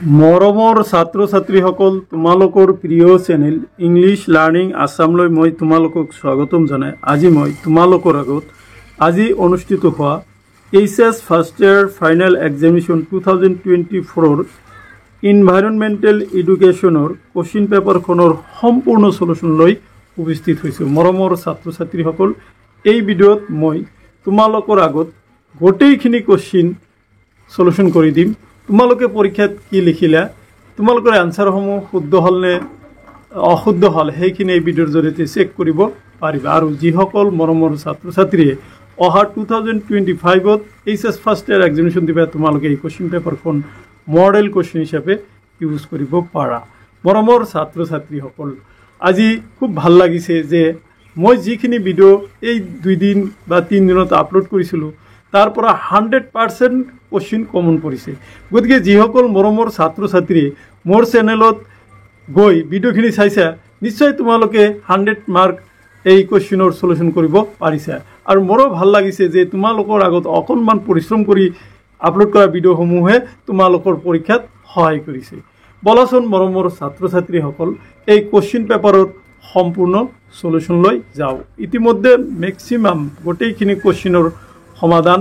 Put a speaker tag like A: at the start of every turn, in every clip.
A: মৰমৰ ছাত্ৰ ছাত্ৰীসকল তোমালোকৰ প্ৰিয় চেনেল ইংলিছ লাৰ্নিং আছামলৈ মই তোমালোকক স্বাগতম জনাই আজি মই তোমালোকৰ আগত আজি অনুষ্ঠিত হোৱা HS first year final examination 2024 environmental এডুকেশ্যনৰ কোশ্চিন পেপাৰখনৰ সম্পূৰ্ণ সলিউশ্যন লৈ উপস্থিত হৈছোঁ। মৰমৰ ছাত্ৰ ছাত্ৰীসকল এই ভিডিঅ'ত মই তোমালোকৰ আগত গোটেইখিনি কোশ্চিন সলিউশ্যন কৰি দিম। তোমালোকে পৰীক্ষাত কি লিখিলা, তোমালোকৰ আনসাৰসমূহ শুদ্ধ হল নে অশুদ্ধ হল সেইখিনি এই ভিডিঅ'ৰ জৰিয়তে চেক কৰিব পাৰিবা। আৰু যিসকল মৰমৰ ছাত্ৰ ছাত্ৰীয়ে অহা 2025ত এইচএছ ফাৰ্ষ্ট ইয়াৰ এক্সামিনেশ্যন দিবা তোমালোকে এই কোশ্চিন পেপাৰখন মডেল কোশ্চিন হিচাপে ইউজ কৰিব পাৰা। মৰমৰ ছাত্ৰ ছাত্ৰীসকল আজি খুব ভাল লাগিছে যে মই যিখিনি ভিডিঅ' এই 2 দিন বা 3 দিনত আপলোড কৰিছিলোঁ তাৰ পৰা 100% কোশ্চিন কমন পৰিছে। গতিকে যিসকল মৰমৰ ছাত্ৰ ছাত্ৰীয়ে মোৰ চেনেলত গৈ ভিডিঅ'খিনি চাইছা নিশ্চয় তোমালোকে 100 মাৰ্ক এই কোশ্চিনৰ সলিউশ্যন কৰিব পাৰিছা। আৰু মোৰো ভাল লাগিছে যে তোমালোকৰ আগত অকণমান পৰিশ্ৰম কৰি আপলোড কৰা ভিডিঅ'সমূহে তোমালোকৰ পৰীক্ষাত সহায় কৰিছে। বলাচোন মৰমৰ ছাত্ৰ ছাত্ৰীসকল এই কোশ্চিন পেপাৰৰ সম্পূৰ্ণ সলিউশ্যন লৈ যাওঁ। ইতিমধ্যে মেক্সিমাম গোটেইখিনি কোশ্চিনৰ সমাধান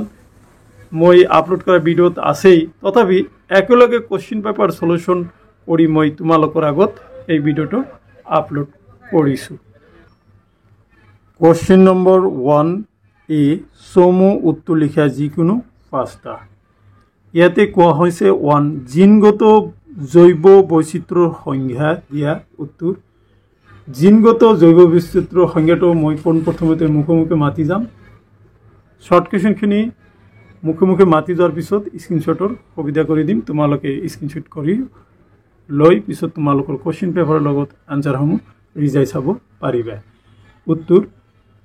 A: মই আপলোড কৰা ভিডিঅ'ত আছেই, তথাপি একেলগে কোশ্চিন পেপাৰ সলিউশ্যন কৰি মই তোমালোকৰ আগত এই ভিডিঅ'টো আপলোড কৰিছোঁ। কোশ্চিন নম্বৰ 1A চমু উত্তৰ লিখা যিকোনো 5টা। ইয়াতে কোৱা হৈছে 1 জিনগত জৈৱ বৈচিত্ৰ্যৰ সংজ্ঞা দিয়া উত্তৰ। জিনগত জৈৱ বৈচিত্ৰ্যৰ সংজ্ঞাটো মই পোনপ্ৰথমতে মুখে মাতি যাম। শৰ্ট কুৱেশ্যনখিনি মুখে মাতি যোৱাৰ পিছত স্ক্ৰীনশ্বটৰ সুবিধা কৰি দিম। তোমালোকে স্ক্ৰীনশ্বট কৰি লৈ পিছত তোমালোকৰ কোশ্চিন পেপাৰৰ লগত আনসাৰসমূহ ৰিজাই চাব পাৰিবা। উত্তৰ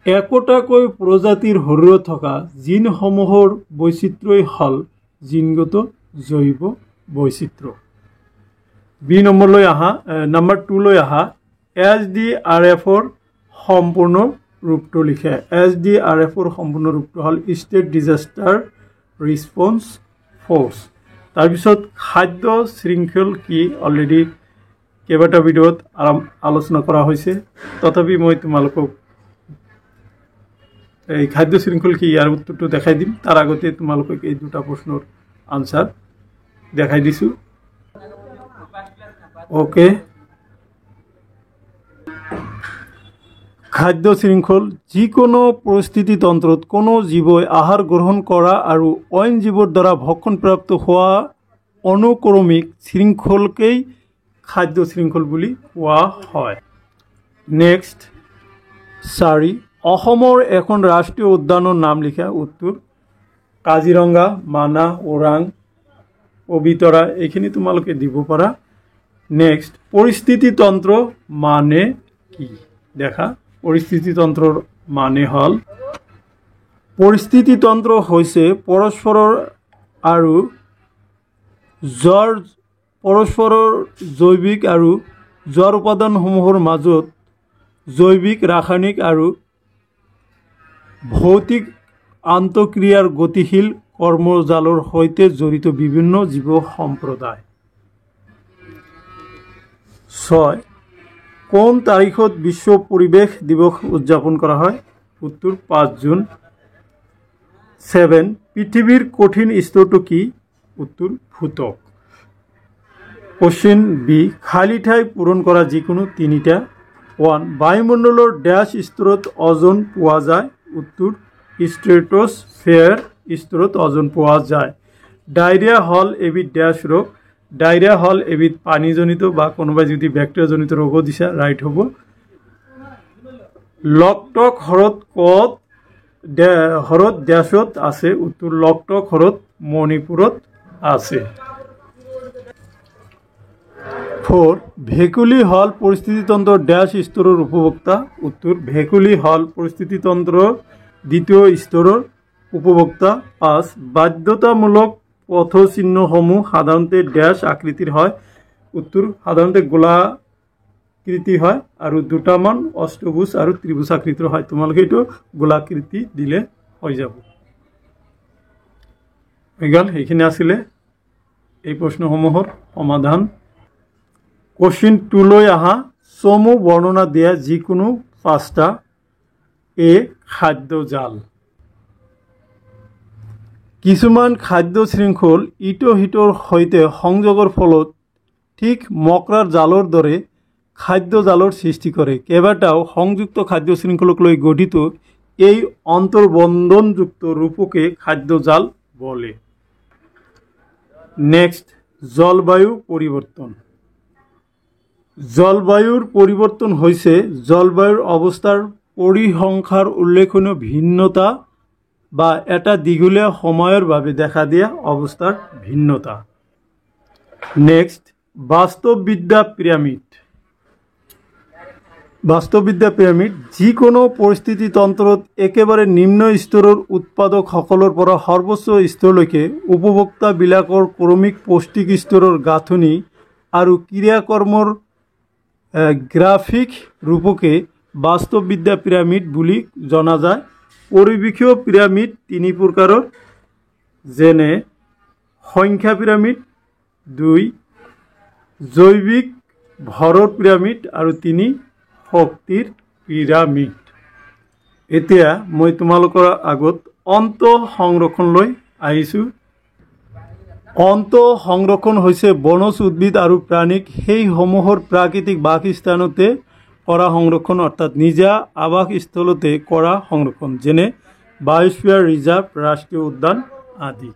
A: একোটাকৈ প্ৰজাতিৰ শৰীৰত থকা জিনসমূহৰ বৈচিত্ৰ্যই হ'ল জিনগত জৈৱ বৈচিত্ৰ্য। বি নম্বৰলৈ আহা নম্বৰ 2 লৈ আহা SDRFৰ সম্পূৰ্ণ ৰূপটো লিখে। SDRFৰ সম্পূৰ্ণ ৰূপটো হ'ল ষ্টেট ডিজাষ্টাৰ ৰেছপন্স ফ'ৰ্চ। তাৰপিছত খাদ্য শৃংখল কি অলৰেডি কেইবাটা ভিডিঅ'ত আলোচনা কৰা হৈছে, তথাপি মই তোমালোকক এই খাদ্য শৃংখল কি ইয়াৰ উত্তৰটো দেখাই দিম। তাৰ আগতে তোমালোকক এই 2টা প্ৰশ্নৰ আনসাৰ দেখাই দিছোঁ। ওকে, খাদ্য শৃংখল যিকোনো পৰিস্থিতিতন্ত্ৰত কোনো জীৱই আহাৰ গ্ৰহণ কৰা আৰু অইন জীৱৰ দ্বাৰা ভক্ষণপ্ৰাপ্ত হোৱা অনুক্ৰমিক শৃংখলকেই খাদ্য শৃংখল বুলি কোৱা হয়। নেক্সট 4 অসমৰ এখন ৰাষ্ট্ৰীয় উদ্যানৰ নাম লিখা উত্তৰ কাজিৰঙা, মানাহ, ওৰাং, পবিতৰা এইখিনি তোমালোকে দিব পাৰা। নেক্সট পৰিস্থিতিতন্ত্ৰ মানে কি দেখা। পৰিস্থিতিতন্ত্ৰৰ মানে হ'ল পৰিস্থিতিতন্ত্ৰ হৈছে পৰস্পৰৰ জৈৱিক আৰু জড় উপাদানসমূহৰ মাজত জৈৱিক, ৰাসায়নিক আৰু ভৌতিক আন্তঃক্ৰিয়াৰ গতিশীল কৰ্মজালৰ সৈতে জড়িত বিভিন্ন জীৱ সম্প্ৰদায়। 6 কোন তাৰিখত বিশ্ব পৰিৱেশ দিৱস উদযাপন কৰা হয় উত্তৰ 5 জুন। 7 পৃথিৱীৰ কঠিন স্তৰটো কি উত্তৰ ভূত্বক। কোশ্চিন বি খালী ঠাই পূৰণ কৰা যিকোনো 3টা। 1 বায়ুমণ্ডলৰ ড্যাশ স্তৰত অজন পোৱা যায় উত্তৰ ষ্ট্ৰেটোস্ফিয়াৰ স্তৰত অজন পোৱা যায়। ডায়েৰিয়া হ'ল এবিধ ড্যাশ ৰোগ। ডায়েৰিয়া হ'ল এবিধ পানীজনিত বা কোনোবাই যদি বেক্টেৰিয়াজনিত ৰোগ দিছে ৰাইট হ'ব। লকটক হ্ৰদ ক'ত হ্ৰদ ড্যাশত আছে উত্তৰ লকটক হ্ৰদ মণিপুৰত আছে। 4 ভেকুলী হ'ল পৰিস্থিতিতন্ত্ৰৰ ড্যাশ স্তৰৰ উপভোক্তা উত্তৰ ভেকুলী হ'ল পৰিস্থিতিতন্ত্ৰৰ দ্বিতীয় স্তৰৰ উপভোক্তা। 5 বাধ্যতামূলক পথচিহ্নসমূহ সাধাৰণতে ড্যাশ আকৃতিৰ হয় উত্তৰ সাধাৰণতে গোলাকৃতি হয় আৰু 2টামান অষ্টভুজ আৰু ত্ৰিভুজ আকৃতিৰ হয়। তোমালোকে এইটো গোলাকৃতি দিলে হৈ যাব। হৈ গ'ল, সেইখিনি আছিলে এই প্ৰশ্নসমূহৰ সমাধান কোশ্চিন 2 লৈ আহা চমু বৰ্ণনা দিয়া যিকোনো 5টা এ খাদ্যজাল কিছুমান খাদ্য শৃংখল ইটো হিটোৰ সৈতে সংযোগৰ ফলত ঠিক মকৰাৰ জালৰ দৰে খাদ্য জালৰ সৃষ্টি কৰে কেইবাটাও সংযুক্ত খাদ্য শৃংখলক লৈ গঠিত এই অন্তৰ্বন্ধনযুক্ত ৰূপকে খাদ্যজাল বলে নেক্সট জলবায়ু পৰিৱৰ্তন জলবায়ুৰ পৰিৱৰ্তন হৈছে জলবায়ুৰ অৱস্থাৰ পৰিসংখ্যাৰ উল্লেখনীয় ভিন্নতা বা এটা দীঘলীয়া সময়ৰ বাবে দেখা দিয়া অৱস্থাৰ ভিন্নতা নেক্সট বাস্তৱবিদ্যা পিৰামিড যিকোনো পৰিস্থিতি তন্ত্ৰত একেবাৰে নিম্ন স্তৰৰ উৎপাদকসকলৰ পৰা সৰ্বোচ্চ স্তৰলৈকে উপভোক্তাবিলাকৰ ক্ৰমিক পৌষ্টিক স্তৰৰ গাঁথনি আৰু ক্ৰিয়াকৰ্মৰ গ্ৰাফিক ৰূপকে বাস্তৱবিদ্যা পিৰামিড বুলি জনা যায় পৰিৱেশীয় পিৰামিড 3 প্ৰকাৰৰ যেনে সংখ্যা পিৰামিড 2 জৈৱিক ভৰৰ পিৰামিড আৰু 3 শক্তিৰ পিৰামিড এতিয়া মই তোমালোকৰ আগত অন্ত সংৰক্ষণ লৈ আহিছোঁ অন্ত সংৰক্ষণ হৈছে বনজ উদ্ভিদ আৰু প্ৰাণীক সেই সমূহৰ প্ৰাকৃতিক বাসস্থানতে কৰা সংৰক্ষণ অৰ্থাৎ নিজা আৱাসস্থলতে কৰা সংৰক্ষণ যেনে বায়োস্ফিয়াৰ ৰিজাৰ্ভ ৰাষ্ট্ৰীয় উদ্যান আদি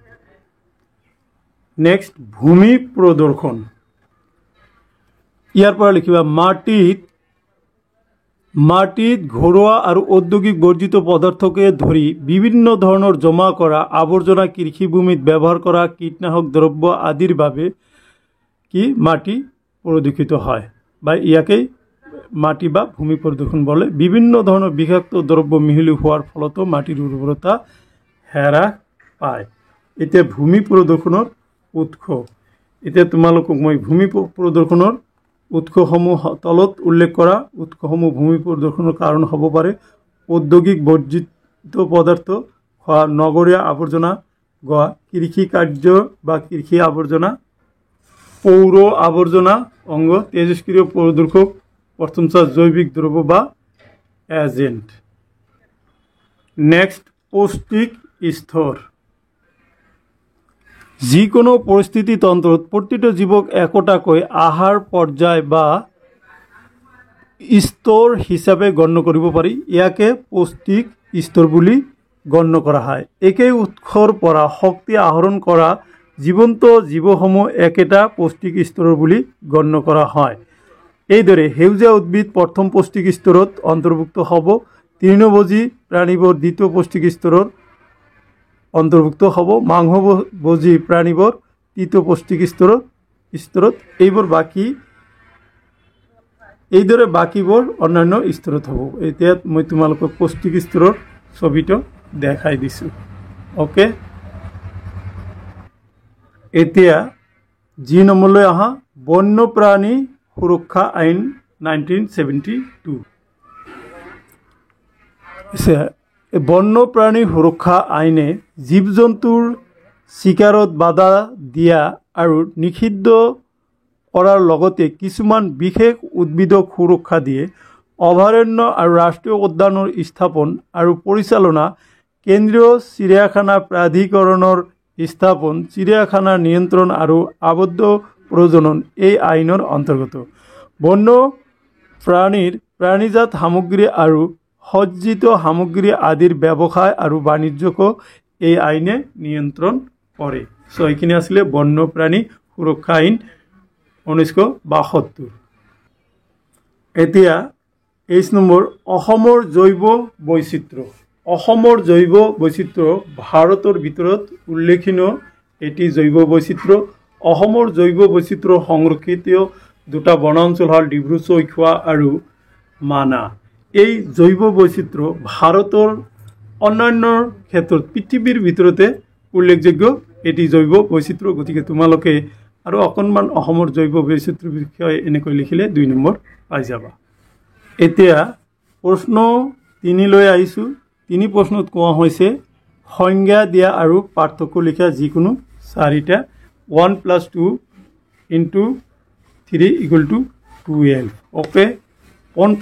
A: নেক্সট ভূমি প্ৰদূষণ ইয়াৰ পৰা লিখিবা মাটিত ঘৰুৱা আৰু ঔদ্যোগিক বৰ্জিত পদাৰ্থকে ধৰি বিভিন্ন ধৰণৰ জমা কৰা আৱৰ্জনা কৃষিভূমিত ব্যৱহাৰ কৰা কীটনাশক দ্ৰব্য আদিৰ বাবে কি মাটি প্ৰদূষিত হয় বা ইয়াকেই মাটি বা ভূমি প্ৰদূষণ বলে বিভিন্ন ধৰণৰ বিষাক্ত দ্ৰব্য মিহলি হোৱাৰ ফলতো মাটিৰ উৰ্বৰতা হেৰা পায় এতিয়া ভূমি প্ৰদূষণৰ উৎস এতিয়া তোমালোকক মই ভূমি প্ৰদূষণৰ উৎসসমূহ তলত উল্লেখ কৰা উৎসসমূহ ভূমি প্ৰদূষণৰ কাৰণ হ'ব পাৰে ঔদ্যোগিক বৰ্জিত পদাৰ্থ খোৱা নগৰীয়া আৱৰ্জনা গোৱা কৃষি কাৰ্য বা কৃষি আৱৰ্জনা পৌৰ আৱৰ্জনা অংগ তেজস্ক্ৰিয় প্ৰদূষক প্ৰথম জৈৱিক দ্ৰব্য বা এজেণ্ট নেক্সট পৌষ্টিক স্তৰ যিকোনো পৰিস্থিতি তন্ত্ৰত প্ৰতিটো জীৱক একোটাকৈ আহাৰ পৰ্যায় বা স্তৰ হিচাপে গণ্য কৰিব পাৰি ইয়াকে পৌষ্টিক স্তৰ বুলি গণ্য কৰা হয় একেই উৎসৰ পৰা শক্তি আহৰণ কৰা জীৱন্ত জীৱসমূহ একেটা পৌষ্টিক স্তৰৰ বুলি গণ্য কৰা হয় এইদৰে সেউজীয়া উদ্ভিদ প্ৰথম পৌষ্টিক স্তৰত অন্তৰ্ভুক্ত হ'ব তৃণভোজী প্ৰাণীবোৰ দ্বিতীয় পৌষ্টিক স্তৰৰ অন্তৰ্ভুক্ত হ'ব মাংসভোজী প্ৰাণীবোৰ তৃতীয় পৌষ্টিক স্তৰত এইদৰে বাকীবোৰ অন্যান্য স্তৰত হ'ব এতিয়া মই তোমালোকক পৌষ্টিক স্তৰৰ ছবিটো দেখাই দিছোঁ ওকে এতিয়া জি নম্বৰলৈ আহা বন্যপ্ৰাণী সুৰক্ষা আইন 1972 বন্যপ্ৰাণী সুৰক্ষা আইনে জীৱ জন্তুৰ চিকাৰত বাধা দিয়া আৰু নিষিদ্ধ কৰাৰ লগতে কিছুমান বিশেষ উদ্ভিদক সুৰক্ষা দিয়ে অভয়াৰণ্য আৰু ৰাষ্ট্ৰীয় উদ্যানৰ স্থাপন আৰু পৰিচালনা কেন্দ্ৰীয় চিৰিয়াখানা প্ৰাধিকৰণৰ স্থাপন চিৰিয়াখানাৰ নিয়ন্ত্ৰণ আৰু আবদ্ধ প্ৰজনন এই আইনৰ অন্তৰ্গত বন্য প্ৰাণীৰ প্ৰাণীজাত সামগ্ৰী আৰু সজ্জিত সামগ্ৰী আদিৰ ব্যৱসায় আৰু বাণিজ্যকো এই আইনে নিয়ন্ত্ৰণ কৰে সো এইখিনি আছিলে বন্যপ্ৰাণী সুৰক্ষা আইন 1972 এতিয়া 23 নম্বৰ অসমৰ জৈৱ বৈচিত্ৰ্য ভাৰতৰ ভিতৰত উল্লেখনীয় এটি জৈৱ বৈচিত্ৰ্য অসমৰ জৈৱ বৈচিত্ৰ্য সংৰক্ষিত দুটা বনাঞ্চল হ'ল ডিব্ৰু চৈখোৱা আৰু মানা এই জৈৱ বৈচিত্ৰ্য ভাৰতৰ অন্যান্য ক্ষেত্ৰত পৃথিৱীৰ ভিতৰতে উল্লেখযোগ্য এটি জৈৱ বৈচিত্ৰ্য গতিকে তোমালোকে আৰু অকণমান অসমৰ জৈৱ বৈচিত্ৰ্যৰ বিষয়ে এনেকৈ লিখিলে 2 নম্বৰ পাই যাবা এতিয়া প্ৰশ্ন 3 লৈ আহিছোঁ 3 প্ৰশ্নত কোৱা হৈছে সংজ্ঞা দিয়া আৰু পাৰ্থক্য লিখা যিকোনো 4টা 1 + 2 * 3 = 12 ওকে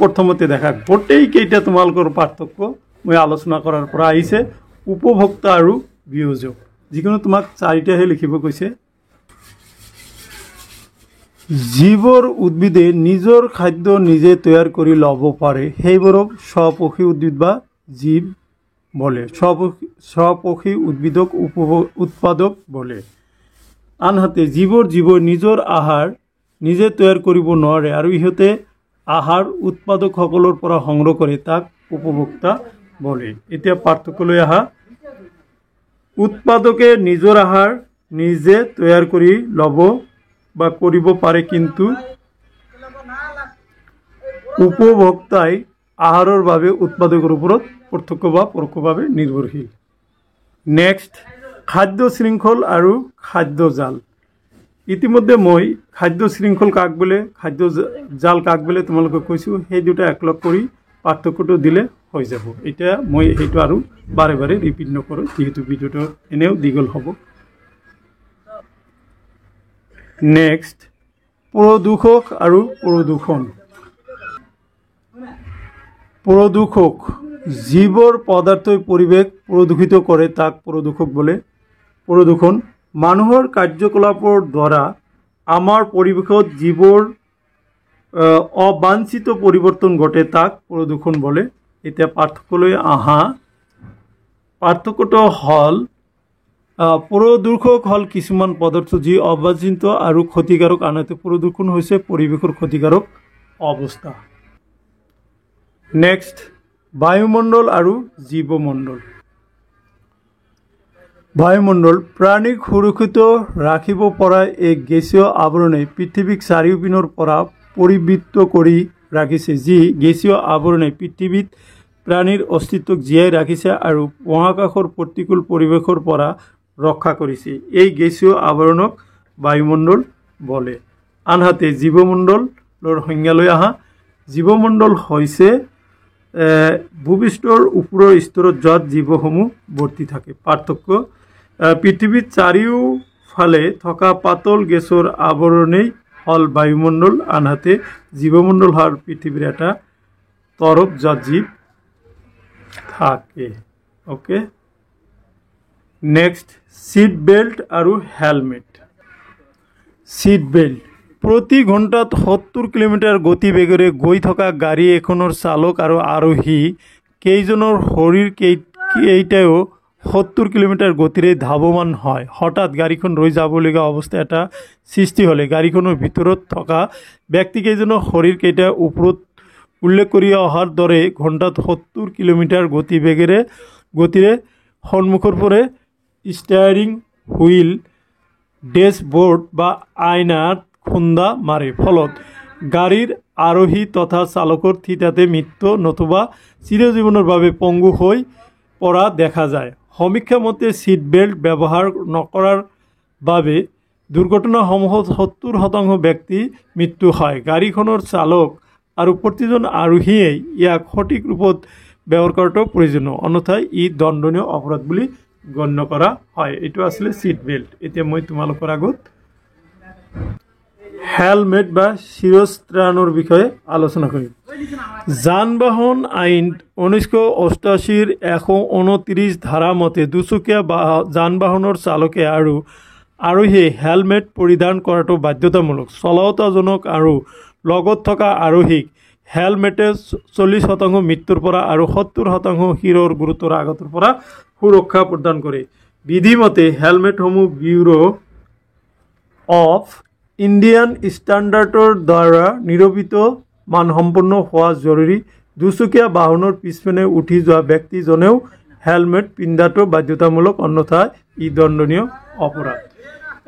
A: প্ৰথমতে দেখা গোটেইকেইটা তোমালোকৰ পাৰ্থক্য মই আলোচনা কৰাৰ পৰা আহিছে উপভোক্তা আৰু বিয়োজক যিকোনো তোমাক চাৰিটাহে লিখিব কৈছে যিবোৰ উদ্ভিদে নিজৰ খাদ্য নিজে তৈয়াৰ কৰি ল'ব পাৰে সেইবোৰক স্বপোষী উদ্ভিদ বা জীৱ বলে স্বপোষী উদ্ভিদক উৎপাদক বলে আনহাতে যিবোৰ নিজৰ আহাৰ নিজে তৈয়াৰ কৰিব নোৱাৰে আৰু ইহঁতে আহাৰ উৎপাদকসকলৰ পৰা সংগ্ৰহ কৰে তাক উপভোক্তা বলে এতিয়া পাৰ্থক্যলৈ আহা উৎপাদকে নিজৰ আহাৰ নিজে তৈয়াৰ কৰি ল'ব বা কৰিব পাৰে কিন্তু উপভোক্তাই আহাৰৰ বাবে উৎপাদকৰ ওপৰত প্ৰত্যক্ষ বা পৰোক্ষভাৱে নিৰ্ভৰশীল নেক্সট খাদ্য শৃংখল আৰু খাদ্য জাল ইতিমধ্যে মই খাদ্য শৃংখল কাক বোলে খাদ্য জাল কাক বোলে তোমালোকক কৈছোঁ সেই দুটা একলগ কৰি পাৰ্থক্যটো দিলে হৈ যাব এতিয়া মই সেইটো আৰু বাৰে বাৰে ৰিপিট নকৰোঁ যিহেতু ভিডিঅ'টো এনেও দীঘল হ'ব নেক্সট প্ৰদূষক আৰু প্ৰদূষণ প্ৰদূষক যিবোৰ পদাৰ্থই পৰিৱেশ প্ৰদূষিত কৰে তাক প্ৰদূষক বোলে প্ৰদূষণ মানুহৰ কাৰ্যকলাপৰ দ্বাৰা আমাৰ পৰিৱেশত যিবোৰ অবাঞ্ছিত পৰিৱৰ্তন ঘটে তাক প্ৰদূষণ বলে এতিয়া পাৰ্থক্যলৈ আহা পাৰ্থক্যটো হ'ল প্ৰদূষক হ'ল কিছুমান পদাৰ্থ যি অবাঞ্ছিত আৰু ক্ষতিকাৰক আনহাতে প্ৰদূষণ হৈছে পৰিৱেশৰ ক্ষতিকাৰক অৱস্থা নেক্সট বায়ুমণ্ডল আৰু জীৱমণ্ডল বায়ুমণ্ডল প্ৰাণীক সুৰক্ষিত ৰাখিব পৰা এক গেছীয় আৱৰণে পৃথিৱীক চাৰিওপিনৰ পৰা পৰিবৃত্ত কৰি ৰাখিছে যি গেছীয় আৱৰণে পৃথিৱীত প্ৰাণীৰ অস্তিত্বক জীয়াই ৰাখিছে আৰু মহাকাশৰ প্ৰতিকূল পৰিৱেশৰ পৰা ৰক্ষা কৰিছে এই গেছীয় আৱৰণক বায়ুমণ্ডল বলে আনহাতে জীৱমণ্ডলৰ সংজ্ঞালৈ আহা জীৱমণ্ডল হৈছে ভূপৃষ্ঠৰ ওপৰৰ স্তৰত য'ত জীৱসমূহ ভৰ্তি থাকে পাৰ্থক্য পৃথিৱীত চাৰিওফালে থকা পাতল গেছৰ আৱৰণেই হ'ল বায়ুমণ্ডল আনহাতে জীৱমণ্ডল হ'ল পৃথিৱীৰ এটা তৰফ য'ত জীৱ থাকে ওকে নেক্সট সিট বেল্ট আৰু হেলমেট সিট বেল্ট প্ৰতি ঘণ্টাত 70 কিলোমিটাৰ গতিবেগেৰে গৈ থকা গাড়ী এখনৰ চালক আৰু আৰোহী কেইজনৰ শৰীৰ কেইটাও 70 কিলোমিটাৰ গতিৰে ধাৱমান হয় হঠাৎ গাড়ীখন ৰৈ যাবলগীয়া অৱস্থা এটা সৃষ্টি হ'লে গাড়ীখনৰ ভিতৰত থকা ব্যক্তিকেইজনৰ শৰীৰ কেইটা ওপৰত উল্লেখ কৰি অহাৰ দৰে ঘণ্টাত 70 কিলোমিটাৰ গতিৰে সন্মুখৰ পৰা ষ্টিয়াৰিং হুইল ডেশ্ববোৰ্ড বা আইনাত খুন্দা মাৰে ফলত গাড়ীৰ আৰোহী তথা চালকৰ থিতাতে মৃত্যু নতুবা চিৰজীৱনৰ বাবে পংগু হৈ পৰা দেখা যায় সমীক্ষা মতে সিট বেল্ট ব্যৱহাৰ নকৰাৰ বাবে দুৰ্ঘটনাসমূহত 70% ব্যক্তি মৃত্যু হয় গাড়ীখনৰ চালক আৰু প্ৰতিজন আৰোহীয়ে ইয়াক সঠিক ৰূপত ব্যৱহাৰ কৰাটো প্ৰয়োজনীয় অন্যথাই ই দণ্ডনীয় অপৰাধ বুলি গণ্য কৰা হয় এইটো আসলে সিট বেল্ট এতিয়া মই তোমালোকৰ আগত হেলমেট বা শিৰস্ত্ৰাণৰ বিষয়ে আলোচনা কৰিম যান বাহন আইন 1988 129 ধাৰা মতে দুচকীয়া যান বাহনৰ চালকে আৰু আৰোহীয়ে হেলমেট পৰিধান কৰাটো বাধ্যতামূলক চলাওঁতাজনক আৰু লগত থকা আৰোহীক হেলমেটে 40% মৃত্যুৰ পৰা আৰু 70% শিৰৰ গুৰুতৰ আঘাতৰ পৰা সুৰক্ষা প্ৰদান কৰে বিধিমতে হেলমেটসমূহ ব্যুৰো অফ ইণ্ডিয়ান ষ্টেণ্ডাৰ্ডৰ দ্বাৰা নিৰূপিত মানসম্পন্ন হোৱা জৰুৰী দুচকীয়া বাহনৰ পিছপিনে উঠি যোৱা ব্যক্তিজনেও হেলমেট পিন্ধাটো বাধ্যতামূলক অন্যথা ই দণ্ডনীয় অপৰাধ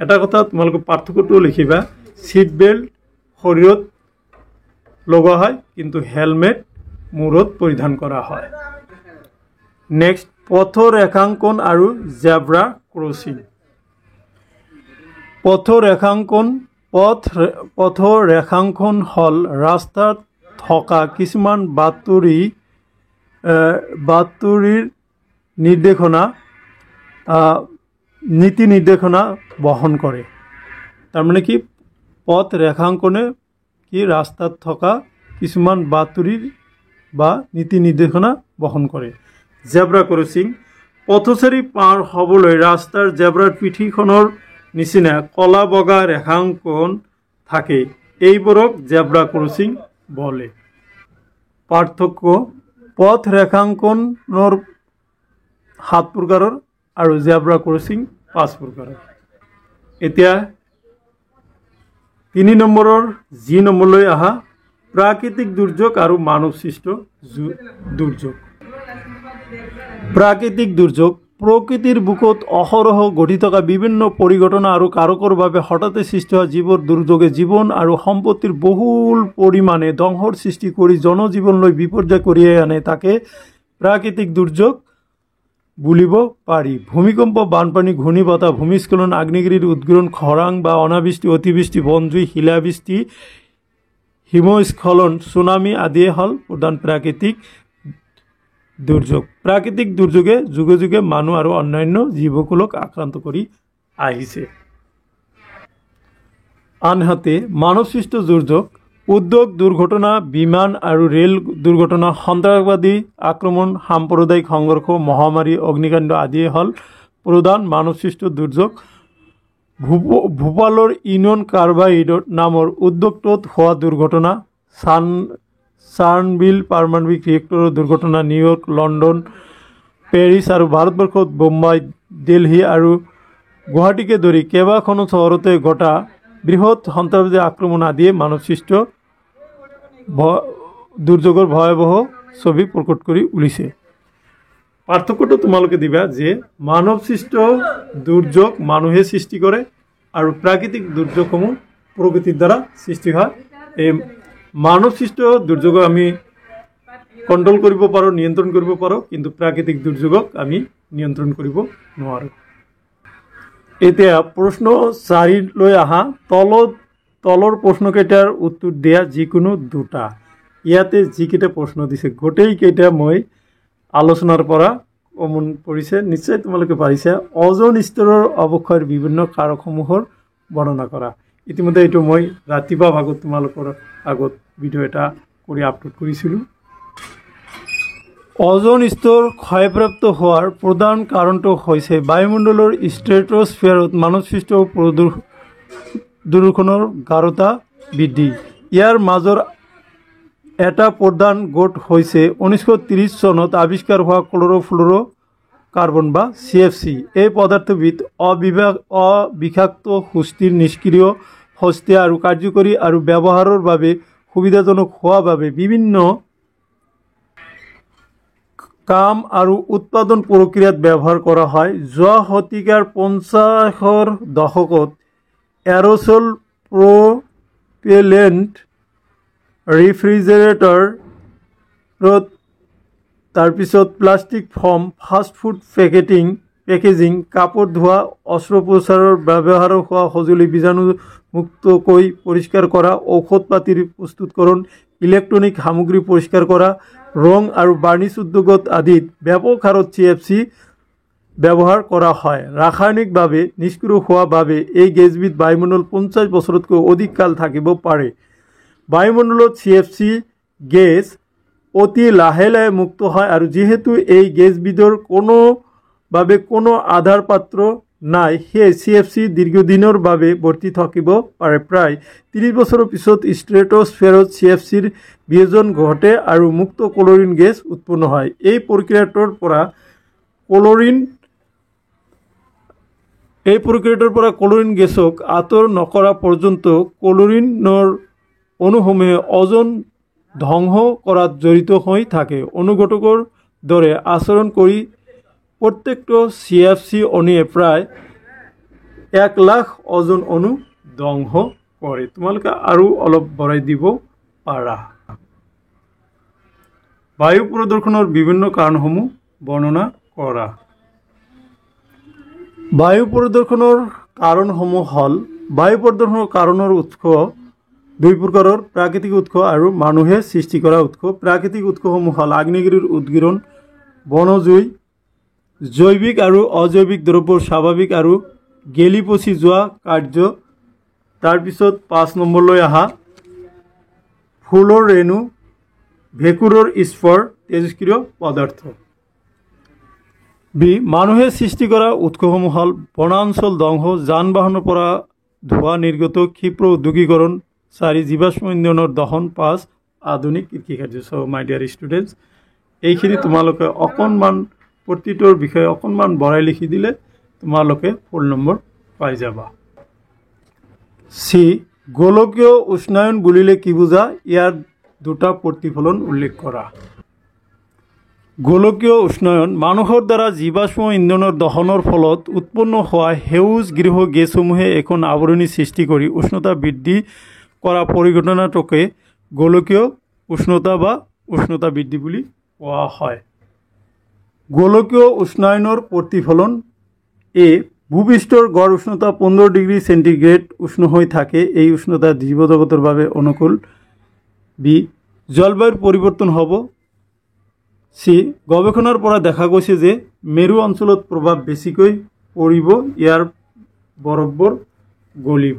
A: এটা কথা তোমালোকে পাৰ্থক্যটো লিখিবা সিট বেল্ট শৰীৰত লগোৱা হয় কিন্তু হেলমেট মূৰত পৰিধান কৰা হয় নেক্সট পথ ৰেখাংকন আৰু জেব্ৰা ক্ৰছিং পথ ৰেখাংকন হ'ল ৰাস্তাত থকা কিছুমান বাতৰিৰ নীতি নিৰ্দেশনা বহন কৰে তাৰ মানে কি পথ ৰেখাংকনে কি ৰাস্তাত থকা কিছুমান বাতৰি বা নীতি নিৰ্দেশনা বহন কৰে। জেব্ৰা ক্ৰচিং পথচাৰী পাৰ হ'বলৈ ৰাস্তাৰ জেব্ৰাৰ পিঠিখনৰ নিচিনা কলা বগা ৰেখাংকন থাকে, এইবোৰক জেব্ৰা ক্ৰচিং বলে। পাৰ্থক্য পথ ৰেখাংকনৰ 7 প্ৰকাৰৰ আৰু জেব্ৰা ক্ৰচিং 5 প্ৰকাৰৰ। এতিয়া 3 নম্বৰৰ জি নম্বৰলৈ আহা, প্ৰাকৃতিক দুৰ্যোগ আৰু মানৱ সৃষ্ট দুৰ্যোগ। প্ৰাকৃতিক দুৰ্যোগ প্ৰকৃতিৰ বুকুত অহৰহ ঘটি থকা বিভিন্ন পৰিঘটনা আৰু কাৰকৰ বাবে হঠাতে সৃষ্টি হোৱা যিবোৰ দুৰ্যোগে জীৱন আৰু সম্পত্তিৰ বহুল পৰিমাণে ধ্বংসৰ সৃষ্টি কৰি জনজীৱনলৈ বিপৰ্যয় কঢ়িয়াই আনে তাকে প্ৰাকৃতিক দুৰ্যোগ বুলিব পাৰি। ভূমিকম্প, বানপানী, ঘূৰ্ণীবতাহ, ভূমিস্খলন, আগ্নেয়গিৰিৰ উদগীৰণ, খৰাং বা অনাবৃষ্টি, অতিবৃষ্টি, বনজুই, শিলাবৃষ্টি, হিমস্খলন, ছুনামি আদিয়ে হ'ল প্ৰধান প্ৰাকৃতিক দুৰ্যোগ। প্ৰাকৃতিক দুৰ্যোগে যুগে যুগে মানুহ আৰু অন্যান্য জীৱকুলক আক্ৰান্ত কৰি আহিছে। আনহাতে মানৱ সৃষ্ট দুৰ্যোগ উদ্যোগ দুৰ্ঘটনা, বিমান আৰু ৰেল দুৰ্ঘটনা, সন্ত্ৰাসবাদী আক্ৰমণ, সাম্প্ৰদায়িক সংঘৰ্ষ, মহামাৰী, অগ্নিকাণ্ড আদিয়ে হ'ল প্ৰধান মানৱ সৃষ্ট দুৰ্যোগ। ভূপালৰ ইউনিয়ন কাৰ্বাইড নামৰ উদ্যোগটোত হোৱা দুৰ্ঘটনা, চাৰ্ণবিল পাৰমাণৱিক ৰিয়েক্টৰৰ দুৰ্ঘটনা, নিউয়ৰ্ক, লণ্ডন, পেৰিছ আৰু ভাৰতবৰ্ষত বোম্বাই, দিল্লী আৰু গুৱাহাটীকে ধৰি কেইবাখনো চহৰতে ঘটা বৃহৎ সন্ত্ৰাসবাদী আক্ৰমণ আদিয়ে মানৱ সৃষ্ট দুৰ্যোগৰ ভয়াৱহ ছবি প্ৰকট কৰি তুলিছে। পাৰ্থক্যটো তোমালোকে দিবা যে মানৱ সৃষ্ট দুৰ্যোগ মানুহে সৃষ্টি কৰে আৰু প্ৰাকৃতিক দুৰ্যোগসমূহ প্ৰকৃতিৰ দ্বাৰা সৃষ্টি হয়। এই মানৱ সৃষ্ট দুৰ্যোগক আমি কণ্ট্ৰল কৰিব পাৰোঁ, নিয়ন্ত্ৰণ কৰিব পাৰোঁ, কিন্তু প্ৰাকৃতিক দুৰ্যোগক আমি নিয়ন্ত্ৰণ কৰিব নোৱাৰোঁ। এতিয়া প্ৰশ্ন 4লৈ আহা, তলৰ প্ৰশ্নকেইটাৰ উত্তৰ দিয়া যিকোনো দুটা। ইয়াতে যিকেইটা প্ৰশ্ন দিছে গোটেইকেইটা মই আলোচনাৰ পৰা কমন পৰিছে, নিশ্চয় তোমালোকে পাৰিছা। অজন স্তৰৰ অৱক্ষয়ৰ বিভিন্ন কাৰকসমূহৰ বৰ্ণনা কৰা। ইতিমধ্যে এইটো মই ৰাতিপুৱা ভাগত তোমালোকৰ আগত ভিডিঅ' এটা কৰি আপলোড কৰিছিলোঁ। অজন স্তৰ ক্ষয়প্ৰাপ্ত হোৱাৰ প্ৰধান কাৰণটো হৈছে বায়ুমণ্ডলৰ ষ্ট্ৰেটোস্ফিয়াৰত মানৱসৃষ্ট প্ৰদূষণৰ গাঢ়তা বৃদ্ধি। ইয়াৰ মাজৰ এটা প্ৰধান গোট হৈছে 1930 চনত আৱিষ্কাৰ হোৱা ক্ল'ৰ'ফ্ল'ৰ কাৰ্বন বা CFC। এই পদাৰ্থবিধ অবিষাক্ত, সুস্থিৰ, নিষ্ক্ৰিয়, সস্তীয়া আৰু কাৰ্যকৰী আৰু ব্যৱহাৰৰ বাবে সুবিধাজনক হোৱাৰ বাবে বিভিন্ন কাম আৰু উৎপাদন প্ৰক্ৰিয়াত ব্যৱহাৰ কৰা হয়। যোৱা শতিকাৰ 50ৰ দশকত এৰ'ছল, প্ৰপেলেণ্ট, ৰেফ্ৰিজাৰেটৰত, তাৰপিছত প্লাষ্টিক ফৰ্ম, ফাষ্টফুড পেকেজিং, কাপোৰ ধোৱা, অস্ত্ৰোপচাৰৰ ব্যৱহাৰ হোৱা সঁজুলি, বীজাণুমুক্তকৈ পৰিষ্কাৰ কৰা, ঔষধ পাতিৰ প্ৰস্তুতকৰণ, ইলেক্ট্ৰনিক সামগ্ৰী পৰিষ্কাৰ কৰা, ৰং আৰু বাৰ্ণিছ উদ্যোগত আদিত ব্যাপক হাৰত CFC ব্যৱহাৰ কৰা হয়। ৰাসায়নিকভাৱে নিষ্ক্ৰিয় হোৱাৰ বাবে এই গেছবিধ বায়ুমণ্ডলত 50 বছৰতকৈ অধিক কাল থাকিব পাৰে। বায়ুমণ্ডলত CFC গেছ অতি লাহে লাহে মুক্ত হয় আৰু যিহেতু এই গেছবিধৰ কোনো আধাৰ পাত্ৰ নাই, সেয়ে CFC দীৰ্ঘদিনৰ বাবে বৰ্তি থাকিব পাৰে। প্ৰায় 30 বছৰৰ পিছত ষ্ট্ৰেটোস্ফিয়াৰত CFCৰ বিয়োজন ঘটে আৰু মুক্ত ক্লৰিন গেছ উৎপন্ন হয়। এই প্ৰক্ৰিয়াটোৰ পৰা ক্লৰিন গেছক আঁতৰ নকৰা পৰ্যন্ত ক্লৰিনৰ অণুসমূহে অজন ধ্বংস কৰাত জড়িত হৈ থাকে। অনুঘটকৰ দৰে আচৰণ কৰি প্ৰত্যেকটো CFC অণুৱে প্ৰায় 1 লাখ অজন অণু ধ্বংস কৰে। তোমালোকে আৰু অলপ বঢ়াই দিব পাৰা। বায়ু প্ৰদূষণৰ বিভিন্ন কাৰণসমূহ বৰ্ণনা কৰা। বায়ু প্ৰদূষণৰ কাৰণসমূহ হ'ল, বায়ু প্ৰদূষণৰ কাৰণৰ উৎস 2 প্ৰকাৰৰ, প্ৰাকৃতিক উৎস আৰু মানুহে সৃষ্টি কৰা উৎস। প্ৰাকৃতিক উৎসসমূহ হ'ল আগ্নেয়গিৰিৰ উদগীৰণ, বনজুই, জৈৱিক আৰু অজৈৱিক দ্ৰব্যৰ স্বাভাৱিক আৰু গেলি পচি যোৱা কাৰ্য, তাৰপিছত 5 নম্বৰলৈ আহা ফুলৰ ৰেণু ভেঁকুৰৰ স্পৰ তেজস্ক্ৰিয় পদাৰ্থ। বি মানুহে সৃষ্টি কৰা উৎসসমূহ হ'ল বনাঞ্চল ধ্বংস, যান বাহনৰ পৰা ধোঁৱা নিৰ্গত, ক্ষিপ্ৰ উদ্যোগীকৰণ, 4 জীৱাশ্ম ইন্ধনৰ দহন, 5 আধুনিক কৃষিকাৰ্য। চ' মাই ডিয়াৰ ষ্টুডেণ্টছ, এইখিনি তোমালোকে অকণমান প্ৰতিটোৰ বিষয়ে অকণমান বঢ়াই লিখি দিলে তোমালোকে ফুল নম্বৰ পাই যাবা। চি গোলকীয় উষ্ণায়ন বুলিলে কি বুজা? ইয়াৰ দুটা প্ৰতিফলন উল্লেখ কৰা। গোলকীয় উষ্ণায়ন মানুহৰ দ্বাৰা জীৱাশ্ম ইন্ধনৰ দহনৰ ফলত উৎপন্ন হোৱা সেউজ গৃহ গেছসমূহে এখন আৱৰণী সৃষ্টি কৰি উষ্ণতা বৃদ্ধি কৰা পৰিঘটনাটোকে গোলকীয় উষ্ণতা বা উষ্ণতা বৃদ্ধি বুলি কোৱা হয়। গোলকীয় উষ্ণায়নৰ প্ৰতিফলন এ ভূপৃষ্ঠৰ গড় উষ্ণতা 15 ডিগ্ৰী সেন্টিগ্ৰেড উষ্ণ হৈ থাকে। এই উষ্ণতা জীৱজগতৰ বাবে অনুকূল। বি জলবায়ুৰ পৰিৱৰ্তন হ'ব। চি গৱেষণাৰ পৰা দেখা গৈছে যে মেৰু অঞ্চলত প্ৰভাৱ বেছিকৈ পৰিব, ইয়াৰ বৰফবোৰ গলিব।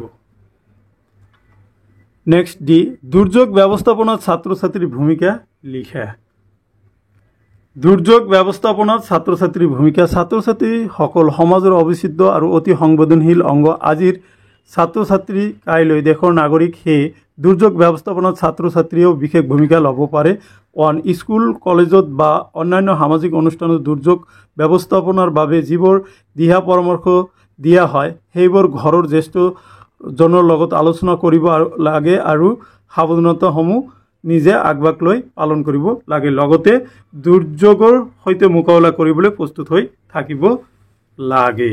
A: নেক্সট ডি দুৰ্যোগ ব্যৱস্থাপনাত ছাত্ৰ ছাত্ৰীৰ ভূমিকা লিখা। দুৰ্যোগ ব্যৱস্থাপনাত ছাত্ৰ ছাত্ৰীৰ ভূমিকা। ছাত্ৰ ছাত্ৰীসকল সমাজৰ অবিচ্ছেদ্য আৰু অতি সংবেদনশীল অংগ। আজিৰ ছাত্ৰ ছাত্ৰী কাইলৈ দেশৰ নাগৰিক। সেয়ে দুৰ্যোগ ব্যৱস্থাপনাত ছাত্ৰ ছাত্ৰীয়েও বিশেষ ভূমিকা ল'ব পাৰে। 1 স্কুল কলেজত বা অন্যান্য সামাজিক অনুষ্ঠানত দুৰ্যোগ ব্যৱস্থাপনাৰ বাবে যিবোৰ দিহা পৰামৰ্শ দিয়া হয় সেইবোৰ ঘৰৰ জ্যেষ্ঠজনৰ লগত আলোচনা কৰিব লাগে আৰু সাৱধানতাসমূহ নিজে আগভাগ লৈ পালন কৰিব লাগে। লগতে দুৰ্যোগৰ সৈতে মোকাবিলা কৰিবলৈ প্ৰস্তুত হৈ থাকিব লাগে।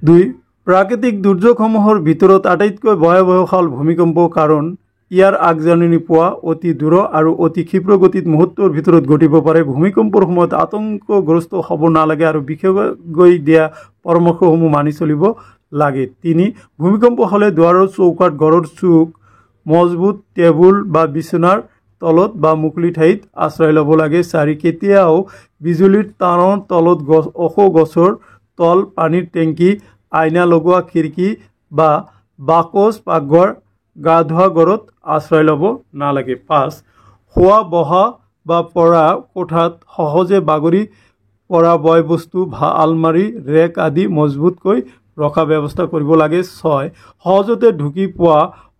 A: 2 প্ৰাকৃতিক দুৰ্যোগসমূহৰ ভিতৰত আটাইতকৈ ভয়াৱহ হ'ল ভূমিকম্প, কাৰণ ইয়াৰ আগজাননী পোৱা অতি দূৰ আৰু অতি ক্ষীপ্ৰ গতিত মুহূৰ্তৰ ভিতৰত ঘটিব পাৰে। ভূমিকম্পৰ সময়ত আতংকগ্ৰস্ত হ'ব নালাগে আৰু বিশেষকৈ দিয়া পৰামৰ্শসমূহ মানি চলিব লাগে। 3 ভূমিকম্প হ'লে দুৱাৰৰ চৌকাঠ, ঘৰৰ চুক, মজবুত টেবুল বা বিচনাৰ তলত বা মুকলি ঠাইত আশ্ৰয় ল'ব লাগে। 4 কেতিয়াও বিজুলীৰ তাঁৰৰ তলত, ওখ গছৰ তল, পানীৰ টেংকি, আইনা লগোৱা খিৰিকী বা বাকচ, পাকঘৰ, গা ধোৱা ঘৰত আশ্ৰয় ল'ব নালাগে। 5 শোৱা বহা বা পঢ়া কোঠাত সহজে বাগৰি পৰা বয় বস্তু, আলমাৰি, ৰেক আদি মজবুতকৈ ৰখা ব্যৱস্থা কৰিব লাগে। 6 সহজতে ঢুকি পোৱা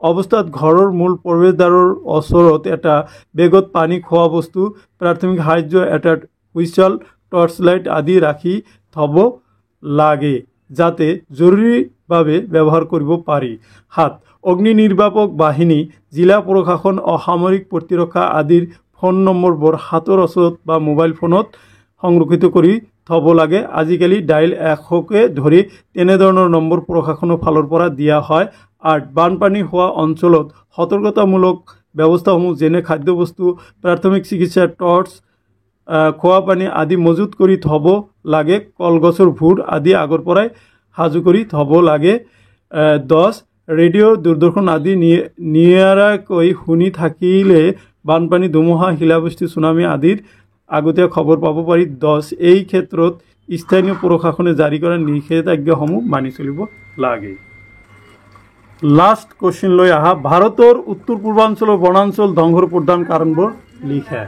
A: অৱস্থাত ঘৰৰ মূল প্ৰৱেশদ্বাৰৰ ওচৰত এটা বেগত পানী, খোৱা বস্তু, প্ৰাথমিক সাহায্য, এটা হুইচল, টৰ্চ লাইট আদি ৰাখি থ'ব লাগে যাতে জৰুৰীভাৱে ব্যৱহাৰ কৰিব পাৰি। 7 অগ্নি নিৰ্বাপক বাহিনী, জিলা প্ৰশাসন, অসামৰিক প্ৰতিৰক্ষা আদিৰ ফোন নম্বৰবোৰ হাতৰ ওচৰত বা মোবাইল ফোনত সংৰক্ষিত কৰি থ'ব লাগে। আজিকালি ডাইল 100কে ধৰি তেনেধৰণৰ নম্বৰ প্ৰশাসনৰ ফালৰ পৰা দিয়া হয়। 8 বানপানী হোৱা অঞ্চলত সতৰ্কতামূলক ব্যৱস্থাসমূহ যেনে খাদ্যবস্তু, প্ৰাথমিক চিকিৎসা, টৰ্চ, খোৱা পানী আদি মজুত কৰি থ'ব লাগে। কলগছৰ ভূৰ আদি আগৰ পৰাই সাজু কৰি থ'ব লাগে। 10 ৰেডিঅ', দূৰদৰ্শন আদি নিয়াৰাকৈ শুনি থাকিলে বানপানী, ধুমুহা, শিলাবৃষ্টি, চুনামি আদিৰ আগতীয়া খবৰ পাব পাৰি। 10 এই ক্ষেত্ৰত স্থানীয় প্ৰশাসনে জাৰি কৰা নিষেধাজ্ঞাসমূহ মানি চলিব লাগে। লাষ্ট কুৱেশ্যন লৈ আহা। ভাৰতৰ উত্তৰ পূৰ্বাঞ্চলৰ বনাঞ্চল ধ্বংসৰ প্ৰধান কাৰণবোৰ লিখা।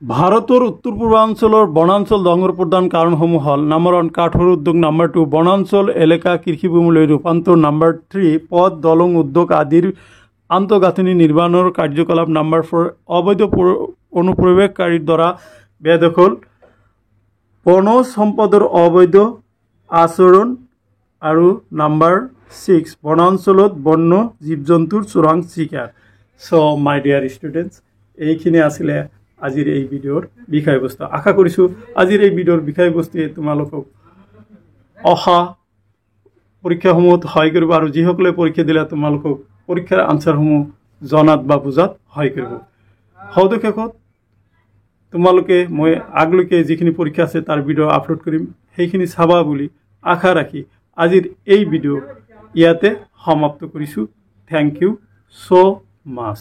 A: ভাৰতৰ উত্তৰ পূৰ্বাঞ্চলৰ বনাঞ্চল ধ্বংসৰ প্ৰধান কাৰণসমূহ হ'ল: নম্বৰ 1 কাঠৰ উদ্যোগ, নম্বৰ 2 বনাঞ্চল এলেকা কৃষিভূমিলৈ ৰূপান্তৰ, নম্বৰ 3 পথ, দলং, উদ্যোগ আদিৰ আন্তঃগাঁথনি নিৰ্মাণৰ কাৰ্যকলাপ, নম্বৰ 4 অবৈধ অনুপ্ৰৱেশকাৰীৰ দ্বাৰা বেদখল, বনজ সম্পদৰ অবৈধ আচৰণ আৰু নম্বৰ 6 বনাঞ্চলত বন্য জীৱ জন্তুৰ চোৰাং চিকাৰ। চ' মাই ডিয়াৰ ষ্টুডেণ্টছ, এইখিনি আছিলে আজিৰ এই ভিডিঅ'ৰ বিষয়বস্তু। আশা কৰিছোঁ আজিৰ এই ভিডিঅ'ৰ বিষয়বস্তুৱে তোমালোকক অহা পৰীক্ষাসমূহত সহায় কৰিব আৰু যিসকলে পৰীক্ষা দিলে তোমালোকক পৰীক্ষাৰ আনচাৰসমূহ জনাত বা বুজাত সহায় কৰিব। সদশেষত তোমালোকে মই আগলৈকে যিখিনি পৰীক্ষা আছে তাৰ ভিডিঅ' আপলোড কৰিম, সেইখিনি চাবা বুলি আশা ৰাখি আজিৰ এই ভিডিঅ' ইয়াতে সমাপ্ত কৰিছোঁ। Thank you so' much.